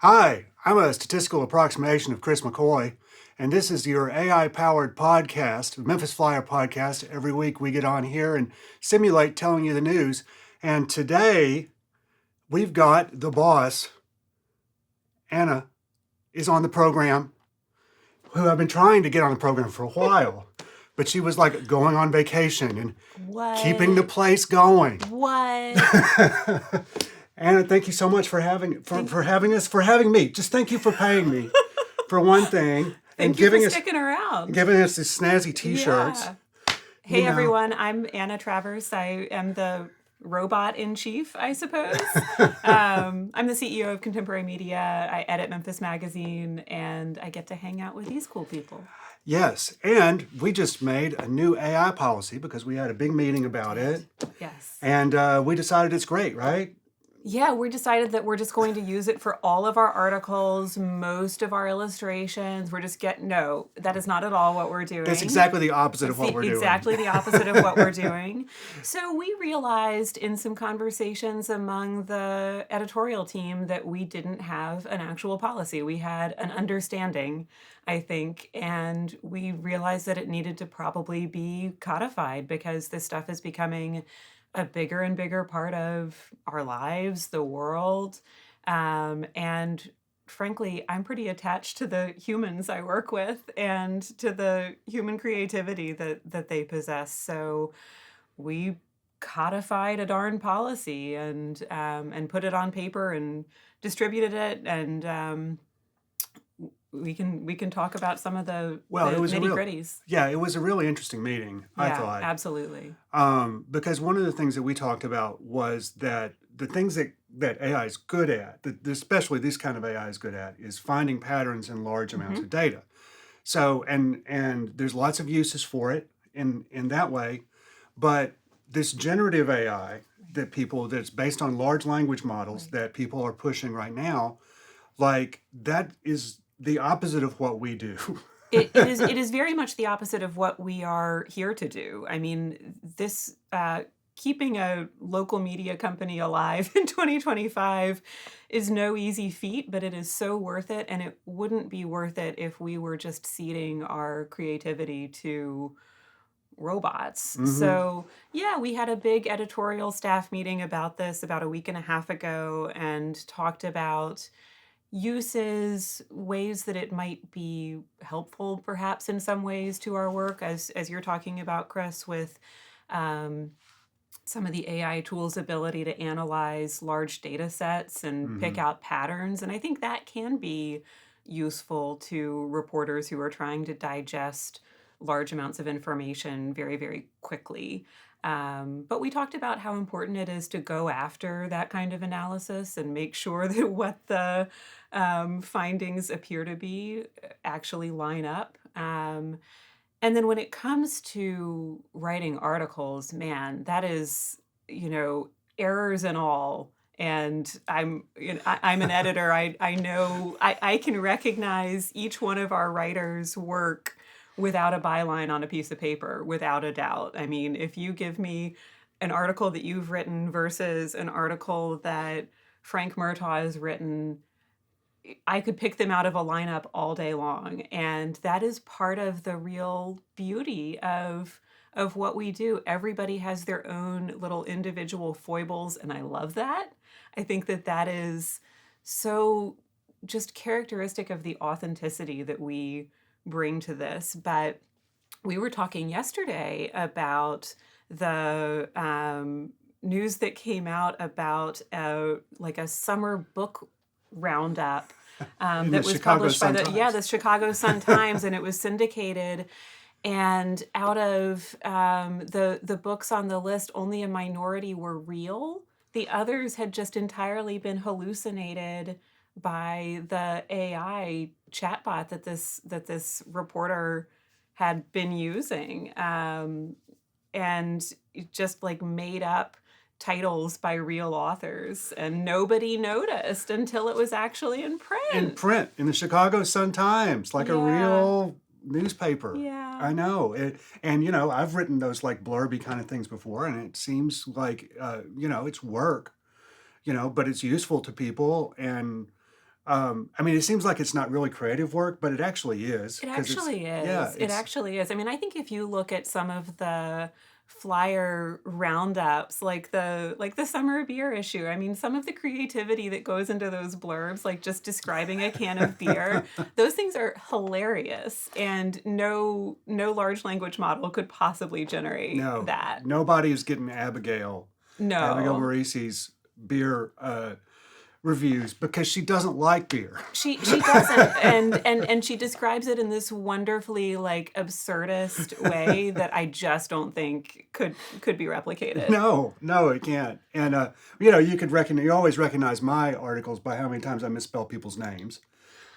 Hi, I'm a statistical approximation of Chris McCoy, and this is your AI-powered podcast, Memphis Flyer Podcast. Every week we get on here and simulate telling you the news. And today we've got the boss, Anna, is on the program, who I've been trying to get on the program for a while. But she was like going on vacation and keeping the place going. What? Anna, thank you so much for having me. Just thank you for paying me for one thing. Thank you for sticking around. Giving us these snazzy t-shirts. Yeah. Hey everyone, I'm Anna Travers. I am the robot in chief, I suppose. I'm the CEO of Contemporary Media. I edit Memphis Magazine, and I get to hang out with these cool people. Yes, and we just made a new AI policy because we had a big meeting about it. Yes. And we decided it's great, right? Yeah, we decided that we're just going to use it for all of our articles, most of our illustrations. No, that is not at all what we're doing. It's exactly the opposite of what we're doing. Exactly the opposite of what we're doing. So we realized in some conversations among the editorial team that we didn't have an actual policy. We had an understanding, I think, and we realized that it needed to probably be codified because this stuff is becoming a bigger and bigger part of our lives, the world. And frankly, I'm pretty attached to the humans I work with and to the human creativity that they possess. So we codified a darn policy and put it on paper and distributed it, and we can talk about some of the nitty-gritties. It was a really interesting meeting, I thought. Yeah, absolutely. Because one of the things that we talked about was that the things that AI is good at, especially this kind of AI is good at, is finding patterns in large amounts of data. So, and there's lots of uses for it in that way, but this generative AI that's based on large language models that people are pushing right now, like that is the opposite of what we do. It is very much the opposite of what we are here to do. I mean, this keeping a local media company alive in 2025 is no easy feat, but it is so worth it, and it wouldn't be worth it if we were just ceding our creativity to robots. Mm-hmm. So yeah, we had a big editorial staff meeting about this about a week and a half ago and talked about uses, ways that it might be helpful perhaps in some ways to our work, as you're talking about, Chris, with some of the AI tools' ability to analyze large data sets and pick out patterns. And I think that can be useful to reporters who are trying to digest large amounts of information very, very quickly. But we talked about how important it is to go after that kind of analysis and make sure that what the findings appear to be actually line up. And then when it comes to writing articles, man, that is, errors and all. And I'm an editor. I know I can recognize each one of our writers' work without a byline on a piece of paper, without a doubt. I mean, if you give me an article that you've written versus an article that Frank Murtaugh has written, I could pick them out of a lineup all day long. And that is part of the real beauty of what we do. Everybody has their own little individual foibles, and I love that. I think that is so just characteristic of the authenticity that we bring to this. But we were talking yesterday about the news that came out about a summer book roundup that was published by the Chicago Sun-Times, and it was syndicated. And out of the books on the list, only a minority were real. The others had just entirely been hallucinated by the AI chatbot that this reporter had been using, and just like made up titles by real authors, and nobody noticed until it was actually in print. In the Chicago Sun-Times, like a real newspaper. Yeah. I know. And I've written those like blurby kind of things before, and it seems like, it's work, but it's useful to people. And I mean, it seems like it's not really creative work, but it actually is It because actually yeah, is. It it's actually is. I mean, I think if you look at some of the flyer roundups, like the summer beer issue, I mean, some of the creativity that goes into those blurbs, like just describing a can of beer, those things are hilarious, and no large language model could possibly generate no, that. nobody is getting Abigail No. Maurici's beer reviews because she doesn't like beer. She doesn't, and she describes it in this wonderfully like absurdist way that I just don't think could be replicated. No, no, it can't. And you always recognize my articles by how many times I misspell people's names.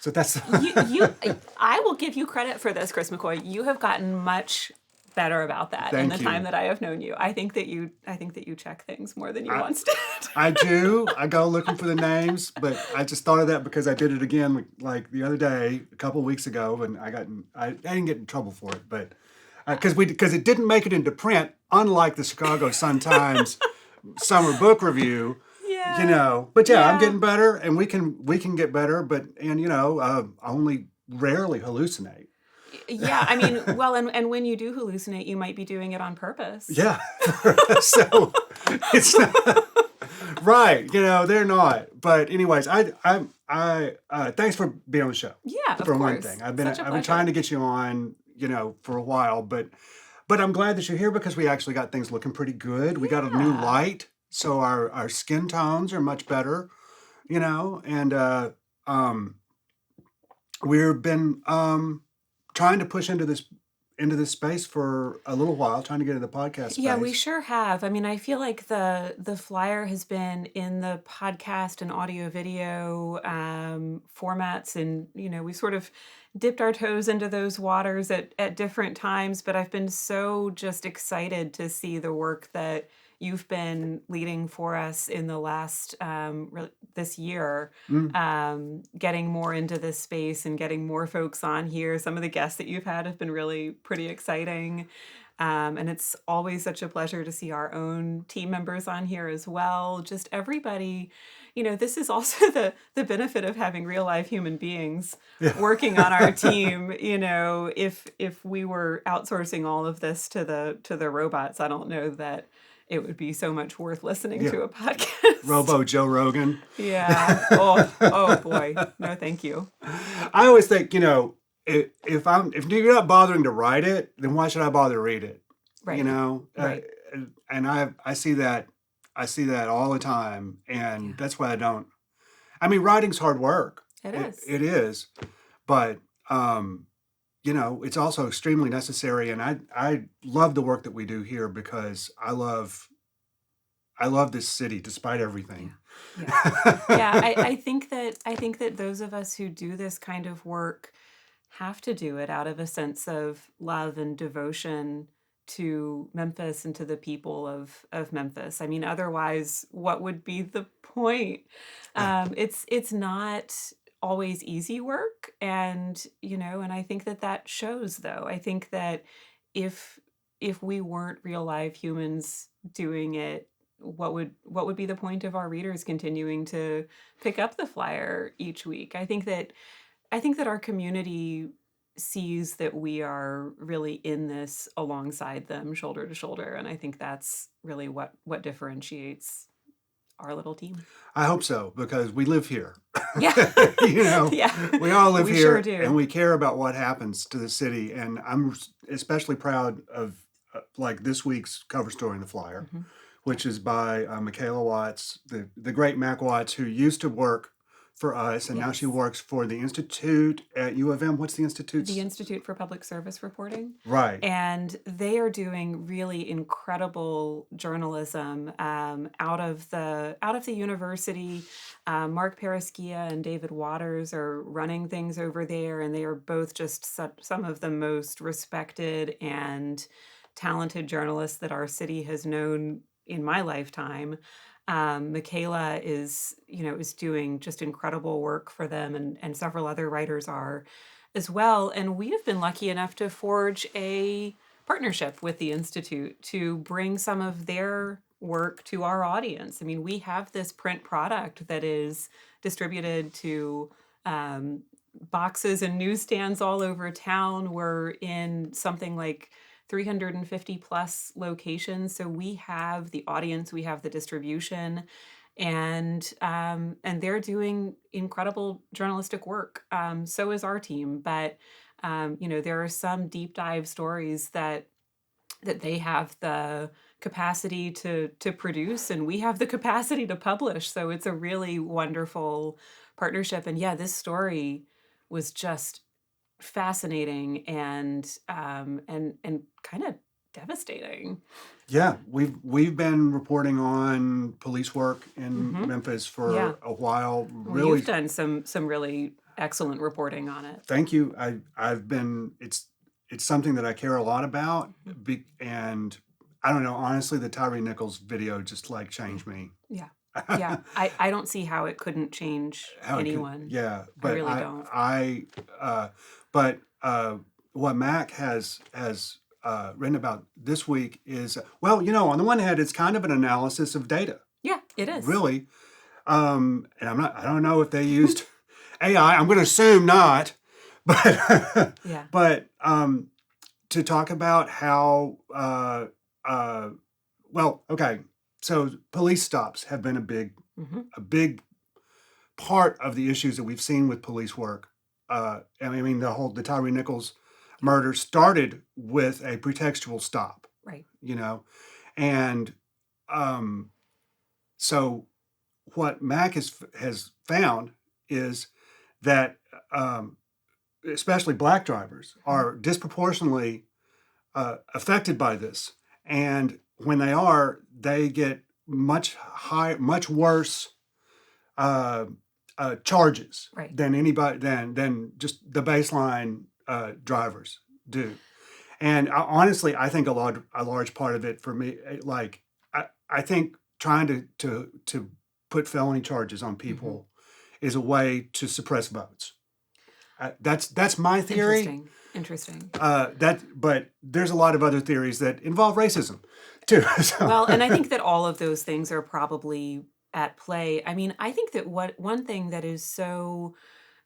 So that's I will give you credit for this, Chris McCoy. You have gotten much better about that in the thank time you. that I have known you. I think that you check things more than you I, once did. I do. I go looking for the names, but I just thought of that because I did it again like the other day, a couple of weeks ago, and I didn't get in trouble for it, but because it didn't make it into print, unlike the Chicago Sun-Times summer book review. Yeah. But yeah, I'm Yeah. getting better, and we can get better, but I only rarely hallucinate. Yeah, I mean, well, and when you do hallucinate, you might be doing it on purpose. Yeah, so it's not, right. They're not. But anyways, thanks for being on the show. Yeah, of For one course. thing, I've Such a been trying pleasure. to get you on, for a while, but I'm glad that you're here because we actually got things looking pretty good. We got a new Yeah. light, so our skin tones are much better, and we've been trying to push into this space for a little while, trying to get into the podcast Yeah, we space. sure have. I mean, I feel like the flyer has been in the podcast and audio video formats, and we sort of dipped our toes into those waters at different times. But I've been so just excited to see the work that you've been leading for us in the last this year, Mm. getting more into this space and getting more folks on here. Some of the guests that you've had have been really pretty exciting. And it's always such a pleasure to see our own team members on here as well. Just everybody, this is also the benefit of having real life human beings Yeah. working on our team. If we were outsourcing all of this to the robots, I don't know that it would be so much worth listening Yeah. to a podcast. Robo Joe Rogan. Yeah. Oh boy. No, thank you. I always think, if you're not bothering to write it, then why should I bother to read it? Right. Right. And I see that all the time, and Yeah. that's why I don't. I mean, writing's hard work. It is. It is, but it's also extremely necessary, and I love the work that we do here because I love this city despite everything. Yeah, I think that those of us who do this kind of work have to do it out of a sense of love and devotion to Memphis and to the people of Memphis. I mean, otherwise, what would be the point? It's not always easy work, and I think that shows. Though I think that if we weren't real live humans doing it, what would be the point of our readers continuing to pick up the flyer each week? I think that our community sees that we are really in this alongside them, shoulder to shoulder, and I think that's really what differentiates our little team. I hope so because we live here. Yeah. Yeah. We all live We here, sure do. and we care about what happens to the city. And I'm especially proud of like this week's cover story in the flyer, Mhm. which is by Micheala Watts, the great Mac Watts, who used to work for us, and now she Yes. works for the Institute at U of M. What's the Institute's? The Institute for Public Service Reporting. Right. And they are doing really incredible journalism out of the university. Marc Perrusquia and David Waters are running things over there, and they are both just some of the most respected and talented journalists that our city has known in my lifetime. Micheala is doing just incredible work for them, and several other writers are as well. And we have been lucky enough to forge a partnership with the Institute to bring some of their work to our audience. I mean, we have this print product that is distributed to boxes and newsstands all over town. We're in something like 350 plus locations. So we have the audience, we have the distribution, and they're doing incredible journalistic work. So is our team, but there are some deep dive stories that they have the capacity to produce, and we have the capacity to publish. So it's a really wonderful partnership. And yeah, this story was just fascinating and kind of devastating. Yeah, we've been reporting on police work in Hmm. Memphis Yeah. for a while. Well, Really, you've done some really excellent reporting on it. thank you. I've been it's something that I care a lot about, Mhm. and I don't know. Honestly, the Tyree Nichols video just like changed me. Yeah. Yeah. I don't see how it couldn't change How it could, anyone. yeah. I But really don't. uh, but what Mac has written about this week is, well, on the one hand, it's kind of an analysis of data, Yeah, it is. really. And I don't know if they used AI. I'm going to assume not, but Yeah. but to talk about how well, okay. So police stops have been Hmm. a big part of the issues that we've seen with police work. I mean, the Tyree Nichols murder started with a pretextual stop, Right. and um, so what Mac has found is that especially black drivers Mhm. are disproportionately affected by this, and when they are, they get much worse uh, charges Right. than anybody than just the baseline drivers do. And honestly, I think a large part of it for me, like I think trying to put felony charges on Hmm. people is a way to suppress votes. That's my theory. Interesting. But there's a lot of other theories that involve racism too. So Well, and I think that all of those things are probably at play. I mean, I think that one thing that is so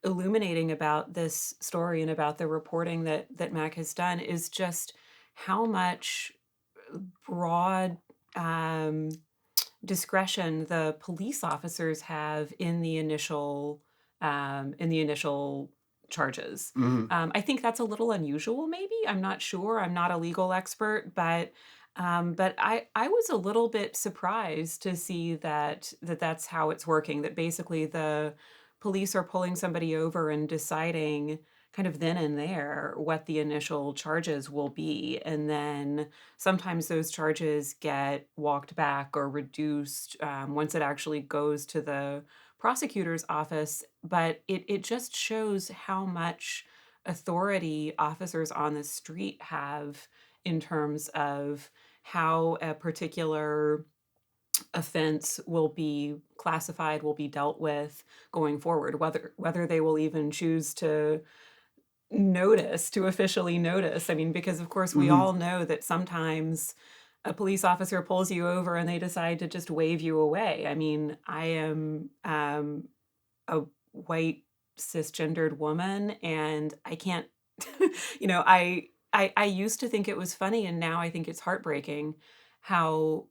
illuminating about this story and about the reporting that Mac has done is just how much broad um, discretion the police officers have in the initial charges. mhm. I think that's a little unusual, maybe. I'm not sure. I'm not a legal expert, but I was a little bit surprised to see that's how it's working. That basically the police are pulling somebody over and deciding kind of then and there what the initial charges will be, and then sometimes those charges get walked back or reduced once it actually goes to the prosecutor's office. But it just shows how much authority officers on the street have in terms of how a particular offense will be classified, will be dealt with going forward, whether they will even choose to officially notice. I mean, because of course we Mhm. all know that sometimes a police officer pulls you over and they decide to just wave you away. I mean, I am a white cisgendered woman, and I can't I used to think it was funny, and now I think it's heartbreaking how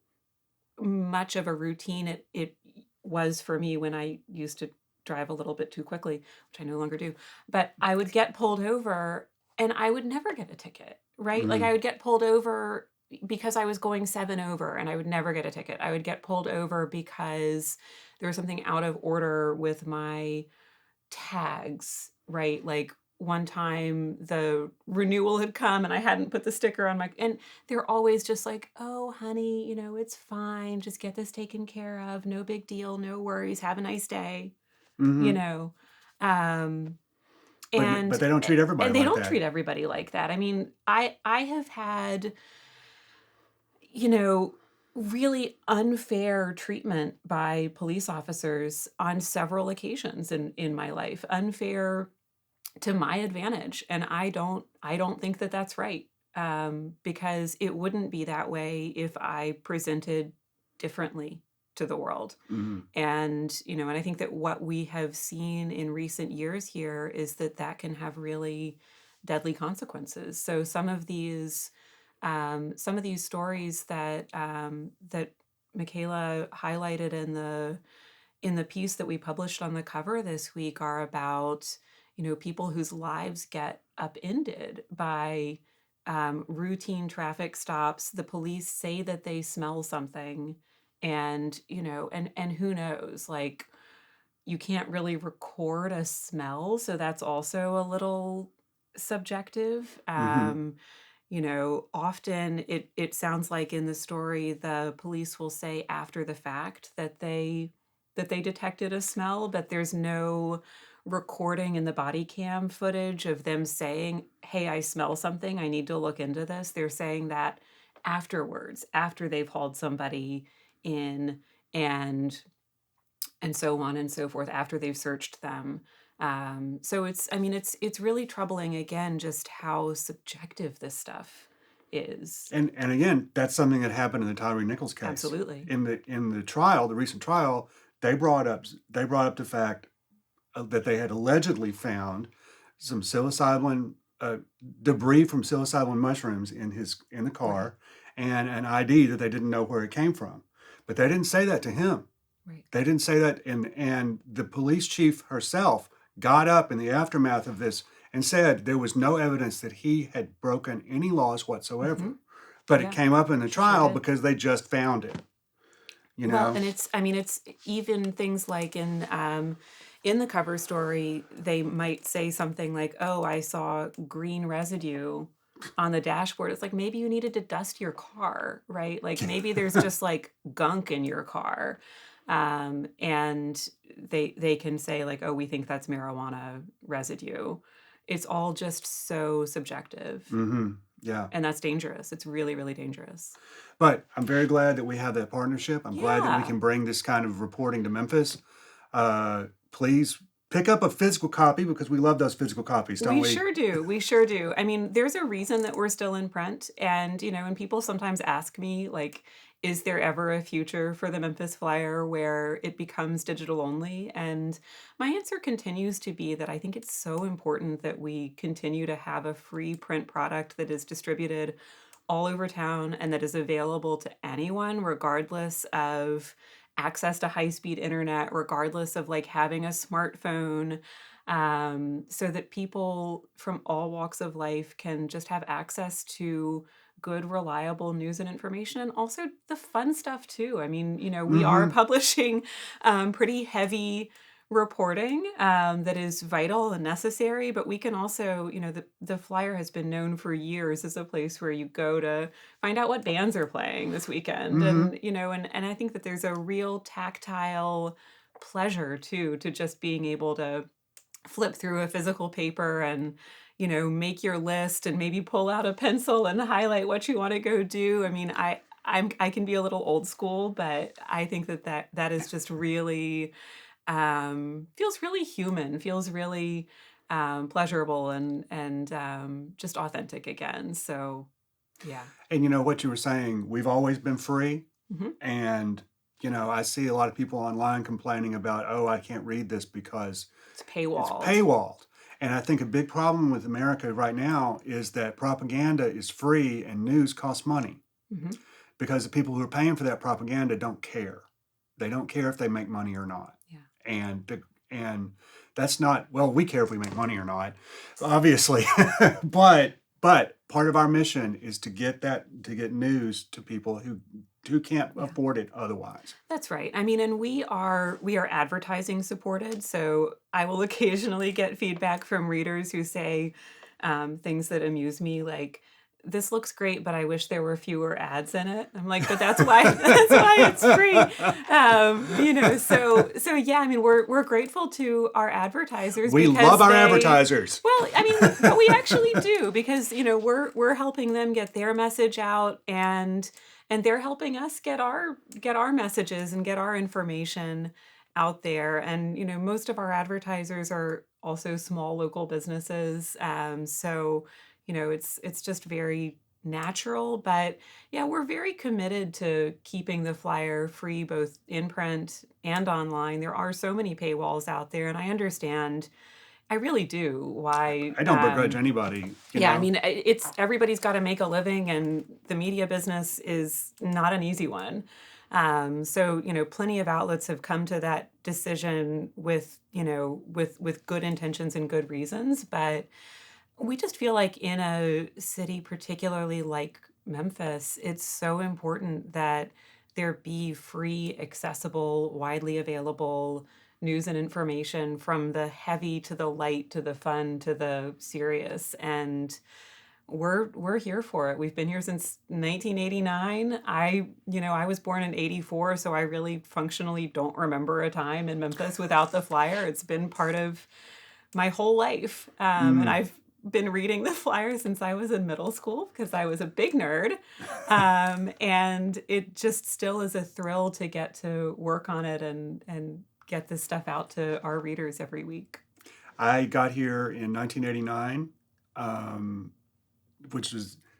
much of a routine it was for me when I used to drive a little bit too quickly, which I no longer do. But I would get pulled over and I would never get a ticket, right? Like I Mhm. would get pulled over because I was going 7 over and I would never get a ticket. I would get pulled over because there was something out of order with my tags, right? Like one time the renewal had come and I hadn't put the sticker on my, and they're always just like, "Oh, honey, it's fine. Just get this taken care of. No big deal. No worries. Have a nice day." You Mhm. know. Um But and they don't treat everybody and they like don't that. treat everybody like that. I mean, I have had you know, really unfair treatment by police officers on several occasions in my life. Unfair to my advantage, and I don't think that that's right. Because it wouldn't be that way if I presented differently to the world. Hmm. And, and I think that what we have seen in recent years here is that that can have really deadly consequences. So some of these stories that Micheala highlighted in the piece that we published on the cover this week are about, people whose lives get upended by routine traffic stops. The police say that they smell something, and and who knows, like, you can't really record a smell, so that's also a little subjective. Hmm. Often it sounds like in the story the police will say after the fact that they detected a smell, but there's no recording in the body cam footage of them saying, "Hey, I smell something. I need to look into this." They're saying that afterwards, after they've hauled somebody in, and so on and so forth, after they've searched them. So it's really troubling, again, just how subjective this stuff is. And again, that's something that happened in the Tyree Nichols case. Absolutely. In the trial, the recent trial, they brought up the fact that they had allegedly found some psilocybin debris from psilocybin mushrooms in the car, Right. and an ID that they didn't know where it came from. But they didn't say that to him. Right. They didn't say that, and the police chief herself got up in the aftermath of this and said there was no evidence that he had broken any laws whatsoever. Hmm. But Yeah. it came up in the Sure trial did. because they just found it. Well, and it's even things like in the cover story, they might say something like, "Oh, I saw green residue on the dashboard." It's like, maybe you needed to dust your car, right? Like, maybe there's just like gunk in your car. And they can say, like, "Oh, we think that's marijuana residue." It's all just so subjective. Hmm. Yeah. And that's dangerous. It's really, really dangerous. But I'm very glad that we have that partnership. I'm glad that we Yeah. can bring this kind of reporting to Memphis. Please pick up a physical copy because we love those physical copies, don't We we? sure do. We sure do. I mean, there's a reason that we're still in print. And, and people sometimes ask me, like, is there ever a future for the Memphis Flyer where it becomes digital only? And my answer continues to be that I think it's so important that we continue to have a free print product that is distributed all over town and that is available to anyone, regardless of access to high-speed internet, regardless of like having a smartphone, so that people from all walks of life can just have access to good, reliable news and information, and also the fun stuff too. I mean, we are Hmm. publishing pretty heavy reporting that is vital and necessary, but we can also, the Flyer has been known for years as a place where you go to find out what bands are playing this weekend. Hmm. And, and I think that there's a real tactile pleasure too, to just being able to flip through a physical paper and, make your list and maybe pull out a pencil and highlight what you want to go do. I mean, I can be a little old school, but I think that is just really feels really human, feels really pleasurable, and just authentic again. So, yeah. And you know what you were saying, we've always been free. Hmm. And, I see a lot of people online complaining about, oh, I can't read this because It's it's paywalled. paywalled. And I think a big problem with America right now is that propaganda is free and news costs money Hmm. because the people who are paying for that propaganda don't care. They don't care if they make money or not. Yeah. And that's not, well, we care if we make money or not, obviously. but part of our mission is to get news to people who can't Yeah. afford it otherwise. That's right. I mean, and we are advertising supported, so I will occasionally get feedback from readers who say things that amuse me, like, "This looks great, but I wish there were fewer ads in it." I'm like, "But that's why that's why it's free." So yeah. I mean, we're grateful to our advertisers. We because love our advertisers. Well, I mean, but we actually do, because we're helping them get their message out, and they're helping us get our messages and get our information out there. And most of our advertisers are also small local businesses. So it's just very natural. But yeah, we're very committed to keeping the flyer free, both in print and online. There are so many paywalls out there, and I understand, I really do, why. I don't begrudge anybody, Yeah, I mean, it's everybody's got to make a living, and the media business is not an easy one. So, plenty of outlets have come to that decision with, with good intentions and good reasons. But we just feel like in a city, particularly like Memphis, it's so important that there be free, accessible, widely available news and information, from the heavy to the light to the fun to the serious. And we're here for it. We've been here since 1989. I was born in 84, so I really functionally don't remember a time in Memphis without the flyer. It's been part of my whole life. And I've been reading the flyer since I was in middle school because I was a big nerd. And it just still is a thrill to get to work on it and get this stuff out to our readers every week. I got here in 1989,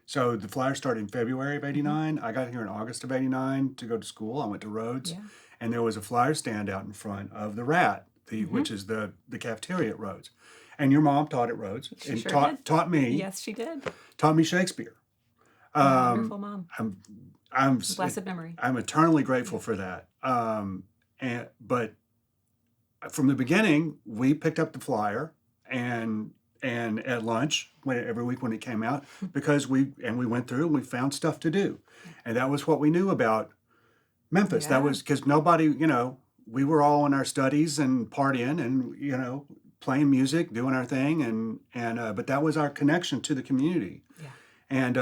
so the flyer started in February of 89. I got here in August of 89 to go to school. I went to Rhodes, and there was a flyer stand out in front of the Rat, which is the cafeteria at Rhodes. And your mom taught at Rhodes and taught me. Yes, she did. Taught me Shakespeare. Wonderful mom. I'm Blessed memory. I'm eternally grateful for that. But from the beginning, we picked up the flyer and at lunch every week when it came out, because we went through and we found stuff to do, and that was what we knew about Memphis. Yeah. That was because nobody, we were all in our studies and partying and playing music, doing our thing, and but that was our connection to the community. Yeah. And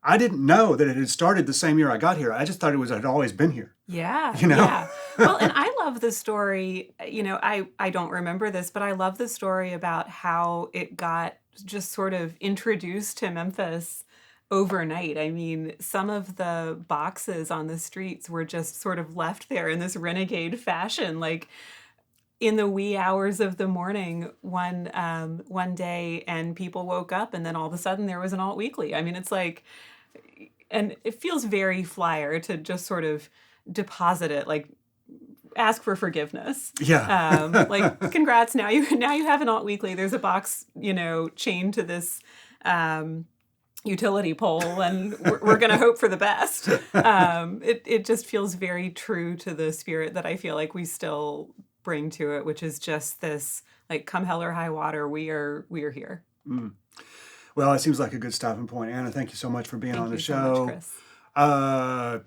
I didn't know that it had started the same year I got here. I just thought it had always been here. Yeah. Yeah. Well, and I love the story. I don't remember this, but I love the story about how it got just sort of introduced to Memphis overnight. I mean, some of the boxes on the streets were just sort of left there in this renegade fashion, like in the wee hours of the morning one day, and people woke up, and then all of a sudden there was an alt weekly. I mean, it's like, and it feels very flyer to just sort of deposit it, like ask for forgiveness. Yeah. Like, congrats, now you have an alt weekly. There's a box, chained to this utility pole, and we're going to hope for the best. It just feels very true to the spirit that I feel like we still bring to it, which is just this, like, come hell or high water, we are here. Well, it seems like a good stopping point. Anna, thank you so much for being on the show. Thank you so much, Chris.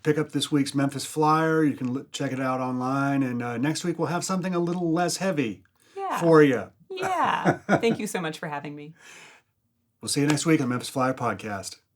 Pick up this week's Memphis Flyer. You can check it out online. And next week we'll have something a little less heavy for you. Yeah. Thank you so much for having me. We'll see you next week on Memphis Flyer Podcast.